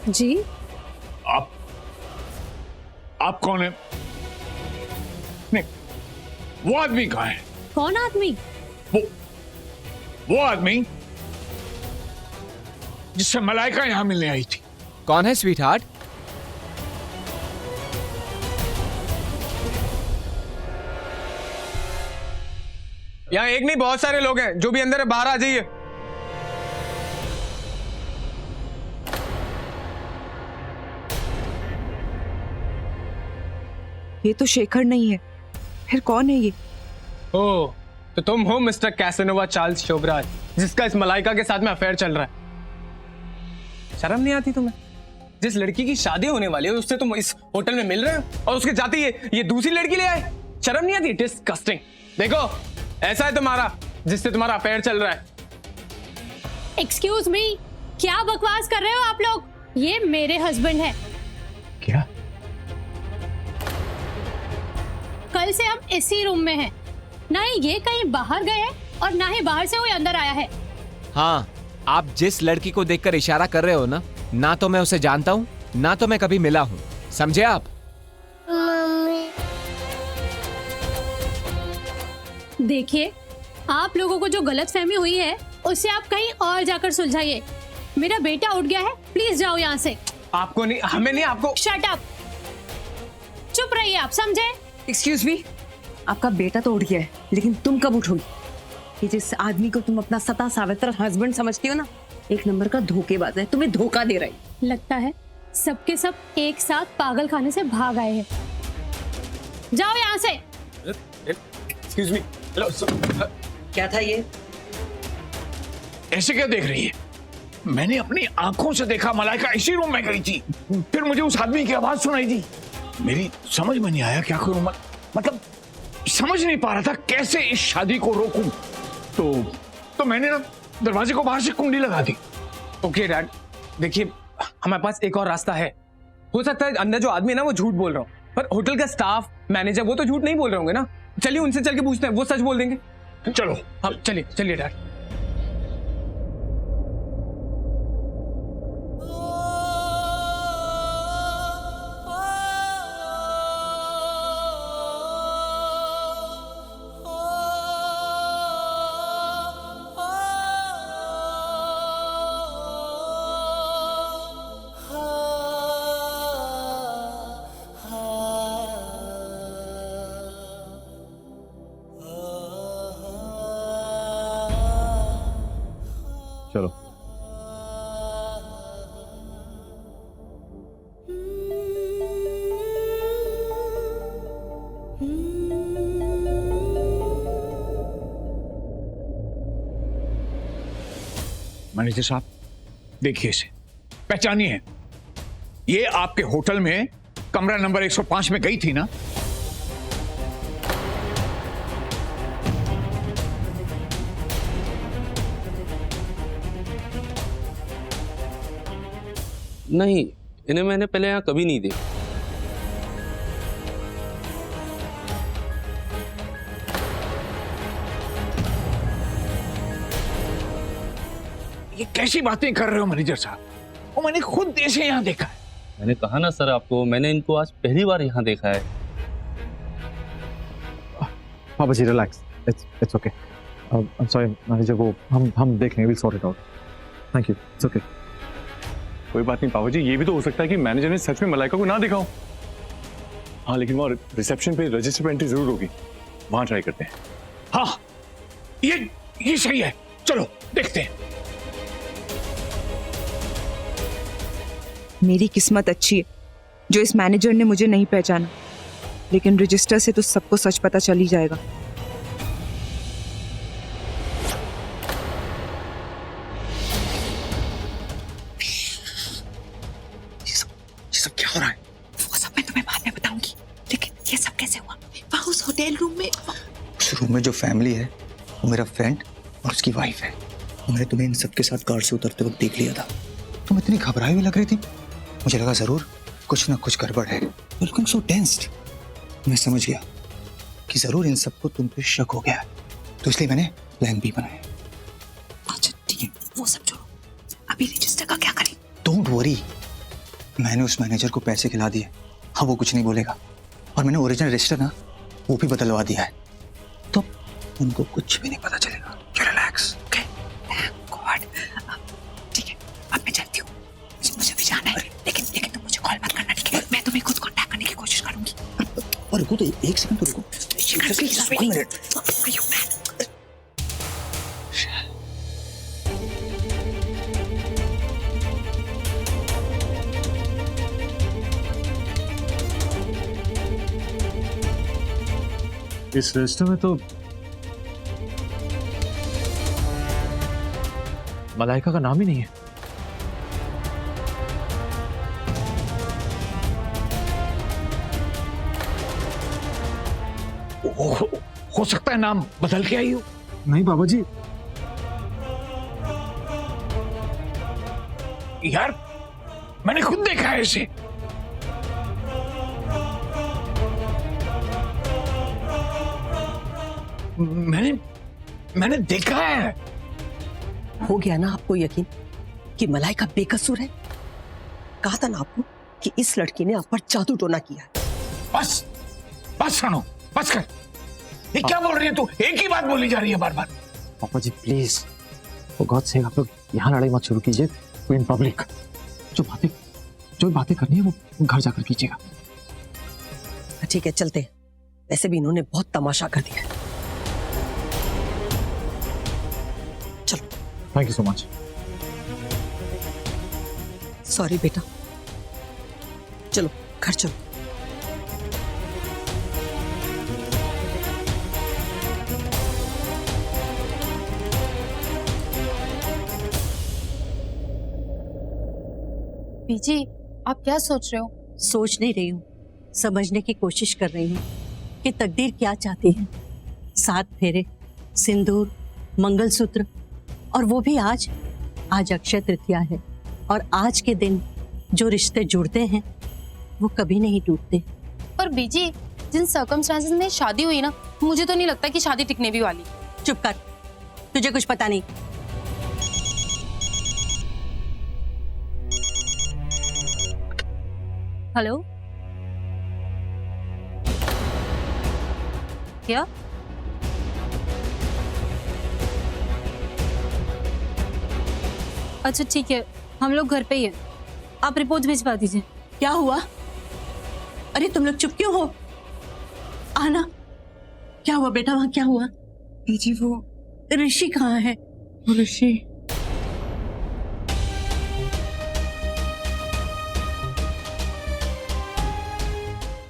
जी? आप कौन है? नहीं, वो आदमी कहाँ है? कौन आदमी? वो आदमी जिससे मलाइका यहां मिलने आई थी। कौन है स्वीट हार्ट? यहाँ एक नहीं बहुत सारे लोग हैं। जो भी अंदर है बाहर आ जाइए। ये तो शेखर नहीं है, फिर कौन है ये? ओह, तो तुम हो मिस्टर कैसेनोवा चार्ल्स शोभराज, जिसका इस मलाइका के साथ में अफेयर चल रहा है। शर्म नहीं आती तुम्हें? जिस लड़की की शादी होने वाली है उससे तुम इस होटल में मिल रहे हो और उसके जाते ये दूसरी लड़की ले आए। शर्म नहीं आती? डिस्गस्टिंग। देखो, ऐसा है तुम्हारा जिससे तुम्हारा अफेयर चल रहा है। एक्सक्यूज मी, क्या बकवास कर रहे हो आप लोग? ये मेरे हस्बैंड है। क्या? कल से हम इसी रूम में हैं। ना ही ये कहीं बाहर गए हैं और ना ही बाहर से कोई अंदर आया है। हाँ, आप जिस लड़की को देखकर इशारा कर रहे हो ना तो मैं उसे जानता हूँ, ना तो मैं कभी मिला हूँ। समझे आप? देखिए, आप लोगों को जो गलतफहमी हुई है उससे आप कहीं और जाकर सुलझाइए। मेरा बेटा उठ गया है, प्लीज जाओ यहाँ से। आपको नहीं, हमें नहीं, आपको। शट अप, चुप रहिए आप, समझे? एक्सक्यूज मी, आपका बेटा तो उठ गया है, लेकिन तुम कब उठोगी? ये जिस आदमी को तुम अपना सता सावित्र हस्बैंड समझती हो ना, एक नंबर का धोखेबाज है, तुम्हें धोखा दे रहा है। लगता है सबके सब एक साथ पागल खाने से भाग आए हैं। जाओ यहाँ से। Excuse me. क्या था ये? ऐसे क्या देख रही है? मैंने अपनी आंखों से देखा, मलाइका इसी रूम में गई थी। फिर मुझे उस आदमी की आवाज सुनाई दी। मेरी समझ में नहीं आया क्या करूं। मतलब समझ नहीं पा रहा था कैसे इस शादी को रोकूं। तो मैंने ना दरवाजे को बाहर से कुंडी लगा दी। ओके डैड, देखिए हमारे पास एक और रास्ता है। हो सकता है अंदर जो आदमी है ना वो झूठ बोल रहा हो, पर होटल का स्टाफ मैनेजर वो तो झूठ नहीं बोल रहे होंगे ना। चलिए उनसे चल के पूछते हैं, वो सच बोल देंगे। चलो। हाँ चलिए चलिए डैड। चलो। मैनेजर साहब, देखिए इसे, पहचानिए। ये आपके होटल में कमरा नंबर 105 में गई थी ना? नहीं, इन्हें मैंने पहले यहाँ कभी नहीं देखा। ये कैसी बातें कर रहे हो मैनेजर साहब? वो मैंने खुद इसे यहाँ देखा है। मैंने कहा ना सर आपको, मैंने इनको आज पहली बार यहाँ देखा है। पापा जी relax, it's okay. I am sorry manager, वो हम देख लेंगे, will sort it out. Thank you, it's okay. कोई बात नहीं पापा जी, ये भी तो हो सकता है कि मैनेजर ने सच में मलाइका को ना देखा हो। हाँ, लेकिन वहाँ रिसेप्शन पे रजिस्टर पे एंट्री जरूर होगी, वहां ट्राई करते हैं। हाँ, ये सही है, चलो देखते हैं। मेरी किस्मत अच्छी है जो इस मैनेजर ने मुझे नहीं पहचाना, लेकिन रजिस्टर से तो सबको सच पता चल ही जाएगा। ये सब क्या हो रहा है? वो सब मैं तुम्हें बाद में बताऊंगी, लेकिन ये सब कैसे हुआ? वहाँ उस होटल रूम में, उस रूम में जो फैमिली है वो मेरा फ्रेंड और उसकी वाइफ है। मैंने तुम्हें इन सब के साथ कार से उतरते वक्त देख लिया था। तुम इतनी घबराई हुई लग रही थी, मुझे लगा जरूर कुछ ना कुछ गड़बड़ है। Looking so tensed. मैं समझ गया कि जरूर इन सबको तुम पे शक हो गया, तो इसलिए मैंने प्लान बी बनाया। अच्छा ठीक है, वो सब छोड़ो, अभी रजिस्टर का क्या करें? डोंट वरी, मैंने उस मैनेजर को पैसे खिला दिए, हाँ वो कुछ नहीं बोलेगा, और मैंने ओरिजिनल रजिस्टर ना वो भी बदलवा दिया है, तो उनको कुछ भी नहीं पता चलेगा। Relax, okay? गॉड, ठीक है, अब मैं चलती हूँ, मुझे भी जाना है, लेकिन तुम मुझे कॉल मत करना, ठीक है? मैं तुम्हें खुद कांटेक्ट करने की कोशिश करूंगी। और रुको तो, एक सेकंड तो रुको। One minute. इस रजिस्टर में तो मलाइका का नाम ही नहीं है। हो सकता है नाम बदल के आई हो। नहीं बाबा जी, यार मैंने खुद देखा है इसे। मैंने देखा है। हो गया ना आपको यकीन कि मलाइका बेकसूर है? कहा था ना आपको कि इस लड़की ने आप पर जादू टोना किया है। बस रानो, बस कर। ये क्या बोल रही है तू? एक ही बात बोली जा रही है बार बार। पापा जी प्लीज, फॉर गॉड सेक आप लोग यहाँ लड़ाई मत शुरू कीजिए इन पब्लिक। जो बातें करनी है वो घर जाकर कीजिएगा। ठीक है, चलते हैं। वैसे भी इन्होंने बहुत तमाशा कर दिया है। चलो। Thank you so much. Sorry बेटा, चलो घर चलो। बीजी, आप क्या सोच रहे हो? सोच नहीं रही हूँ, समझने की कोशिश कर रही हूँ कि तकदीर क्या चाहती है। 7 फेरे, सिंदूर, मंगलसूत्र, और वो भी आज अक्षय तृतीया है, और आज के दिन जो रिश्ते जुड़ते हैं वो कभी नहीं टूटते। पर बीजी, जिन सर्कमस्टेंसेस में शादी हुई ना, मुझे तो नहीं लगता कि शादी टिकने भी वाली। चुप कर, तुझे कुछ पता नहीं। हेलो, क्या? अच्छा ठीक है, हम लोग घर पे ही हैं। आप रिपोर्ट भिजवा दीजिए। क्या हुआ? अरे तुम लोग चुप क्यों हो? आना, क्या हुआ बेटा? वहां क्या हुआ? जी वो ऋषि कहाँ है? ऋषि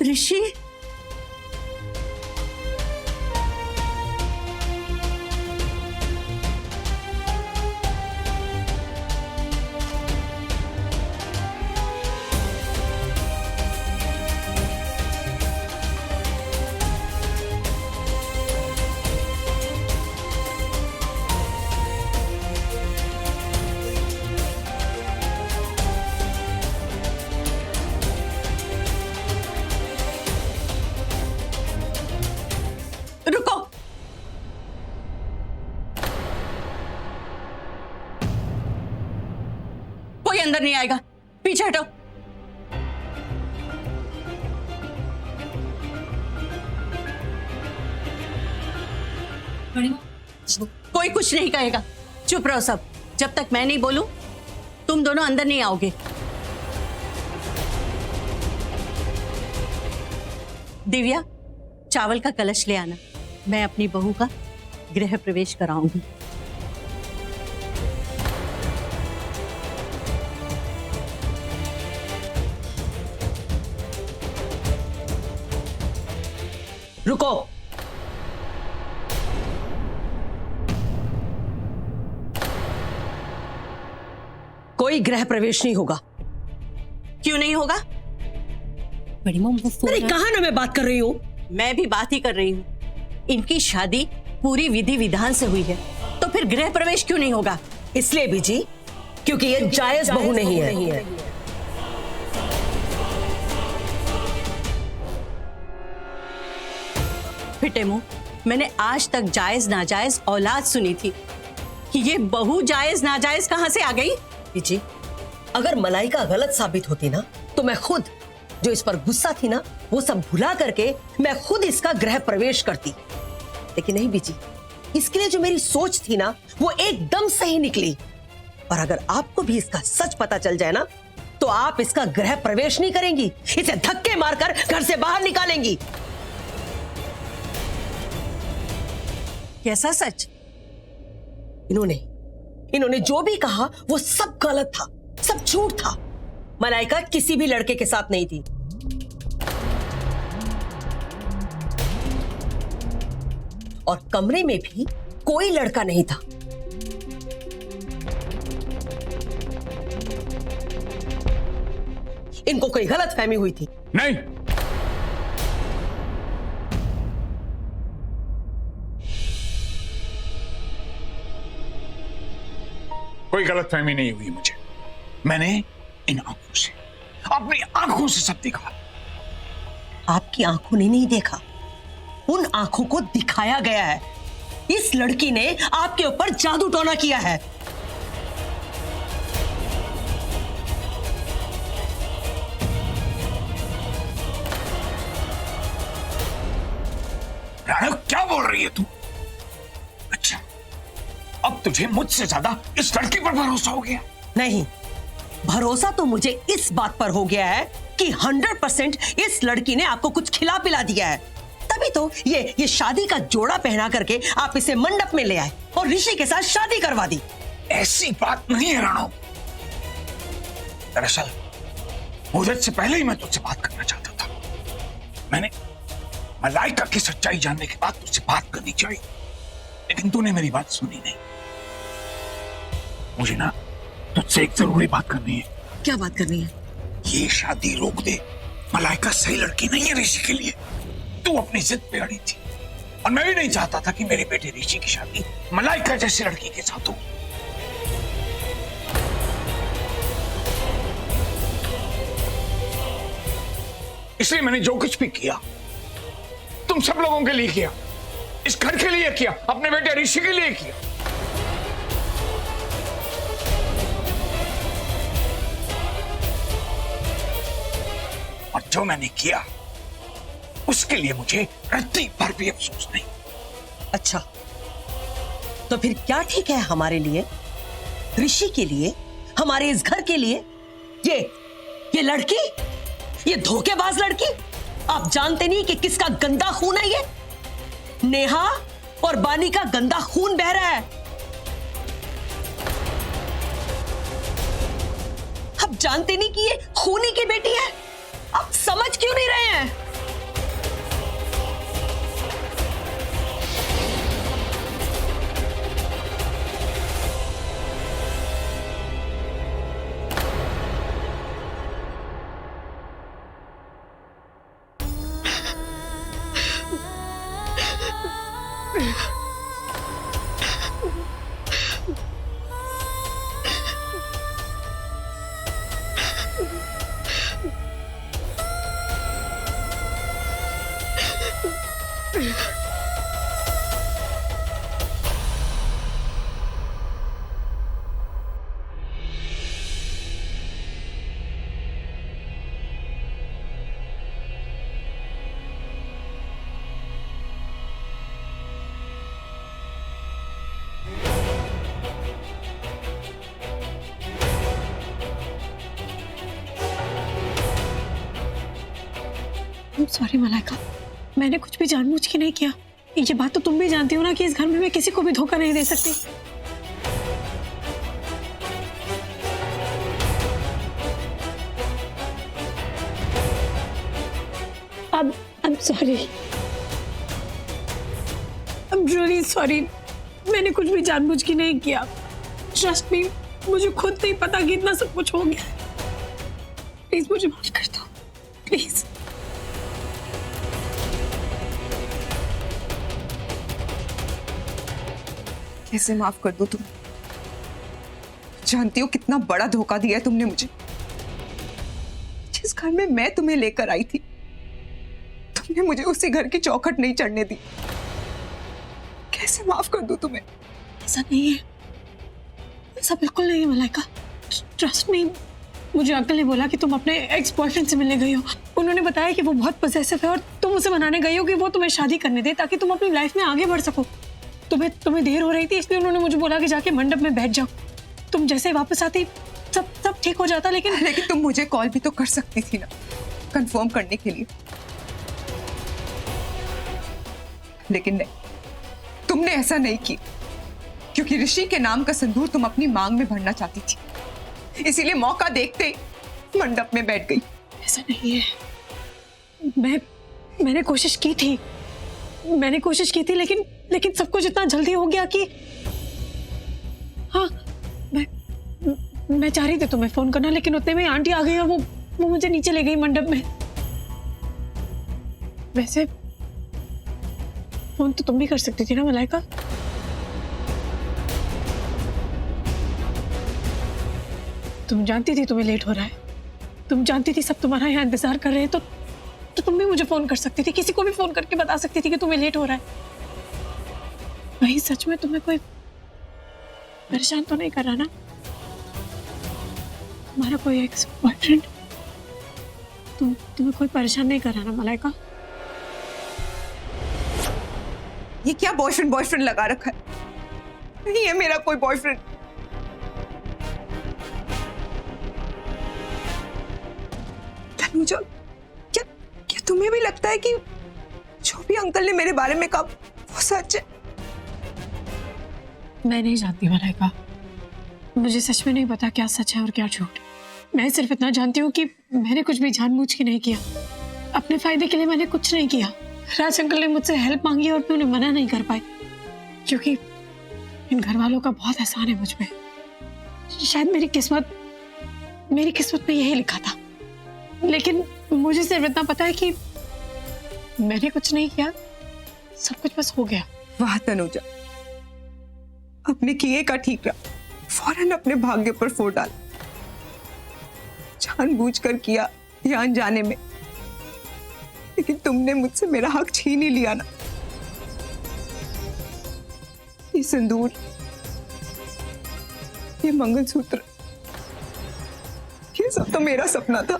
ऋषि रुको। कोई अंदर नहीं आएगा, पीछे हटो। कोई कुछ नहीं कहेगा, चुप रहो सब। जब तक मैं नहीं बोलूं तुम दोनों अंदर नहीं आओगे। दिव्या, चावल का कलश ले आना, मैं अपनी बहू का गृह प्रवेश कराऊंगी। रुको। कोई गृह प्रवेश नहीं होगा। क्यों नहीं होगा? बड़ी मम्मी, वो फोन अरे है। कहा ना मैं बात कर रही हूँ। मैं भी बात ही कर रही हूँ। इनकी शादी पूरी विधि विधान से हुई है, तो फिर गृह प्रवेश क्यों नहीं होगा? इसलिए भी जी, क्योंकि ये जायज बहू नहीं है। फिटे मुंह, मैंने आज तक जायज नाजायज औलाद सुनी थी, कि ये बहू जायज नाजायज कहां से आ गई? जी, अगर मलाइका गलत साबित होती ना तो मैं खुद, जो इस पर गुस्सा थी ना, वो सब भुला करके मैं खुद इसका गृह प्रवेश करती। लेकिन नहीं बीजी, इसके लिए जो मेरी सोच थी ना वो एकदम सही निकली। और अगर आपको भी इसका सच पता चल जाए ना तो आप इसका गृह प्रवेश नहीं करेंगी, इसे धक्के मारकर घर से बाहर निकालेंगी। कैसा सच? इन्होंने जो भी कहा वो सब गलत था, सब झूठ था। मलाइका किसी भी लड़के के साथ नहीं थी। और कमरे में भी कोई लड़का नहीं था। इनको कोई गलत फहमी हुई थी। नहीं, कोई गलतफहमी नहीं हुई मुझे। मैंने इन आंखों से, अपनी आंखों से सब देखा। आपकी आंखों ने नहीं देखा, उन आंखों को दिखाया गया है। इस लड़की ने आपके ऊपर जादू टोना किया है। राणा, क्या बोल रही है तू? अच्छा, अब तुझे मुझसे ज्यादा इस लड़की पर भरोसा हो गया? नहीं, भरोसा तो मुझे इस बात पर हो गया है कि 100% इस लड़की ने आपको कुछ खिला पिला दिया है। तभी तो ये शादी का जोड़ा पहना करके आप इसे मंडप में ले आए और ऋषि के साथ शादी करवा दी। ऐसी बात नहीं है राणा। दरअसल मुहूर्त से पहले ही मैं तुझसे बात करना चाहता था। मैंने मलाइका की सच्चाई जानने के बाद तुझसे बात करनी चाहिए, लेकिन तूने मेरी बात सुनी नहीं। मुझे ना तुझसे एक जरूरी बात करनी है। क्या बात करनी है? ये शादी रोक दे। मलाइका सही लड़की नहीं है ऋषि के लिए। तू अपनी जिद पे अड़ी थी और मैं भी नहीं चाहता था कि मेरे बेटे ऋषि की शादी मलाइका जैसी लड़की के साथ हो। इसलिए मैंने जो कुछ भी किया तुम सब लोगों के लिए किया, इस घर के लिए किया, अपने बेटे ऋषि के लिए किया। और जो मैंने किया उसके लिए मुझे रत्ती भर भी अफसोस नहीं। अच्छा, तो फिर क्या ठीक है हमारे लिए, ऋषि के लिए, हमारे इस घर के लिए? ये लड़की, ये धोखेबाज लड़की, आप जानते नहीं कि किसका गंदा खून है ये? नेहा और बानी का गंदा खून बह रहा है। आप जानते नहीं कि ये खूनी की बेटी है? आप समझ क्यों नहीं रहे हैं? सॉरी मलाइका, मैंने कुछ भी जानबूझ के नहीं किया। ये बात तो तुम भी जानती हो ना कि इस घर में मैं किसी को भी धोखा नहीं दे सकती। I'm sorry. I'm really sorry. मैंने कुछ भी जानबूझ के नहीं किया। Trust me, मुझे खुद नहीं पता कि इतना सब कुछ हो गया। प्लीज मुझे माफ कर दो, प्लीज। कैसे माफ कर दो तुम? जानती हो कितना बड़ा धोखा दिया है तुमने मुझे। जिस घर में मैं तुम्हें लेकर आई थी, तुमने मुझे उसी घर की चौखट नहीं चढ़ने दी। कैसे माफ कर दूं तुम्हें? ऐसा नहीं है, ऐसा बिल्कुल नहीं है मलाइका। ट्रस्ट मी, मुझे अंकल ने बोला कि तुम अपने एक्स बॉयफ्रेंड से मिलने गई हो। उन्होंने बताया कि वो बहुत पॉसेसिव है और तुम उसे मनाने गई हो कि वो तुम्हें शादी करने दे ताकि तुम अपनी लाइफ में आगे बढ़ सको। तुम्हें देर हो रही थी, इसलिए उन्होंने मुझे बोला कि जाके मंडप में बैठ जाओ। तुम जैसे ही वापस आती सब ठीक हो जाता। लेकिन तुम मुझे कॉल भी तो कर सकती थी ना, कंफर्म करने के लिए। लेकिन नहीं, तुमने ऐसा नहीं किया, क्योंकि ऋषि के नाम का सिंदूर तुम अपनी मांग में भरना चाहती थी, इसीलिए मौका देखते ही मंडप में बैठ गई। ऐसा नहीं है, मैंने कोशिश की थी, लेकिन सब कुछ इतना जल्दी हो गया कि हाँ, मैं चाह रही थी तुम्हें फोन करना, लेकिन उतने में आंटी आ गई और वो मुझे नीचे ले गई मंडप में। वैसे फोन तो तुम भी कर सकती थी ना मलाइका। तुम जानती थी तुम्हें लेट हो रहा है, तुम जानती थी सब तुम्हारा यहाँ इंतजार कर रहे हैं, तो तुम भी मुझे फोन कर सकती थी, किसी को भी फोन करके बता सकती थी कि तुम्हें लेट हो रहा है। वही सच में तुम्हें कोई परेशान तो नहीं कर रहा ना? तुम्हारा कोई एक्स बॉयफ्रेंड तुम्हें कोई परेशान नहीं कर रहा ना मलाइका? ये क्या बॉयफ्रेंड लगा रखा है? नहीं है मेरा कोई बॉयफ्रेंड। तनुजा, क्या तुम्हें भी लगता है कि जो भी अंकल ने मेरे बारे में कहा वो सच है? मैं नहीं जानती मलाइका, मुझे सच में नहीं पता क्या सच है और क्या झूठ। मैं सिर्फ इतना जानती हूँ कि मैंने कुछ भी जानबूझ के नहीं किया, अपने फायदे के लिए मैंने कुछ नहीं किया। राज अंकल ने मुझसे हेल्प मांगी और मैं उन्हें मना नहीं कर पाई, क्योंकि इन घर वालों का बहुत एहसान है मुझ पे। शायद मेरी किस्मत में यही लिखा था, लेकिन मुझे सिर्फ इतना पता है कि मैंने कुछ नहीं किया, सब कुछ बस हो गया। वाह तनुजा, अपने किए का ठीक रहा, फौरन अपने भाग्य पर फोड़ डाल। जानबूझकर किया या अनजाने में, लेकिन तुमने मुझसे मेरा हक छीन ही लिया ना। ये सिंदूर, ये मंगलसूत्र, ये सब तो मेरा सपना था,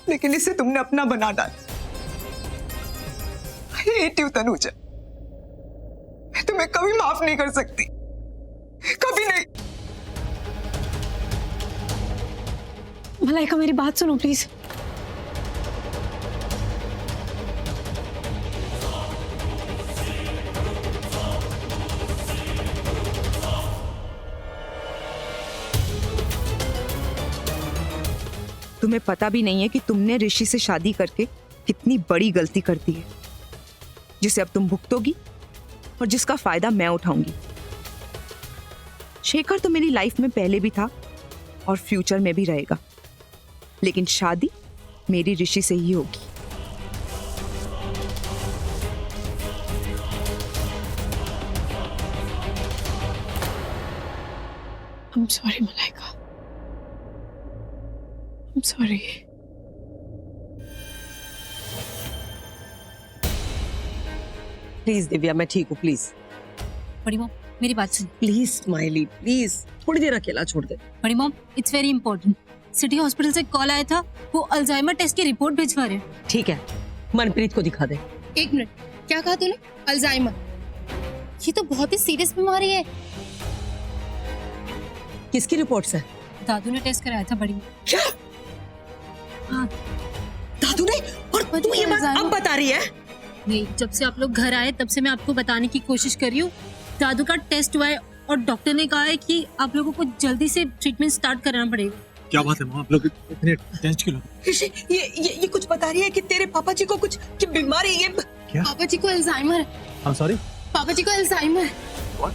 लेकिन इसे तुमने अपना बना डाला। I hate you तनुजा, मैं तुम्हें कभी माफ नहीं कर सकती, कभी नहीं। मलाइका मेरी बात सुनो प्लीज। तुम्हें पता भी नहीं है कि तुमने ऋषि से शादी करके कितनी बड़ी गलती कर दी है, जिसे अब तुम भुगतोगी और जिसका फायदा मैं उठाऊंगी। शेखर तो मेरी लाइफ में पहले भी था और फ्यूचर में भी रहेगा, लेकिन शादी मेरी ऋषि से ही होगी। I'm sorry Malaika, I'm sorry। Please Divya, मैं ठीक हूँ, प्लीज। बड़ी मॉम मेरी बात सुन। प्लीज स्माइली, प्लीज थोड़ी देर अकेला छोड़ दे। बड़ी mom it's very important. City hospital से कॉल आया था, वो अल्जाइमर टेस्ट की रिपोर्ट भिजवा रहे हैं। ठीक है, मनप्रीत को दिखा दे। एक मिनट, क्या कहा तूने? अल्जाइमर? ये तो बहुत ही सीरियस बीमारी है। किसकी रिपोर्ट्स है? दादू ने टेस्ट कराया था बड़ी मॉम। क्या? हाँ दादू ने? और तू ये बात अब बता रही है? नहीं, जब से आप लोग घर आए तब से मैं आपको बताने की कोशिश कर रही हूँ। दादू का टेस्ट हुआ है और डॉक्टर ने कहा है कि आप लोगों को जल्दी से ट्रीटमेंट स्टार्ट कराना पड़ेगा। क्या बात है माँ, आप लोग इतने टेंस क्यों? ये कुछ बता रही है कि तेरे पापा जी को कुछ की बीमारी है। क्या? पापा जी को अल्जाइमर है। I'm sorry? पापा जी को अल्जाइमर है। What?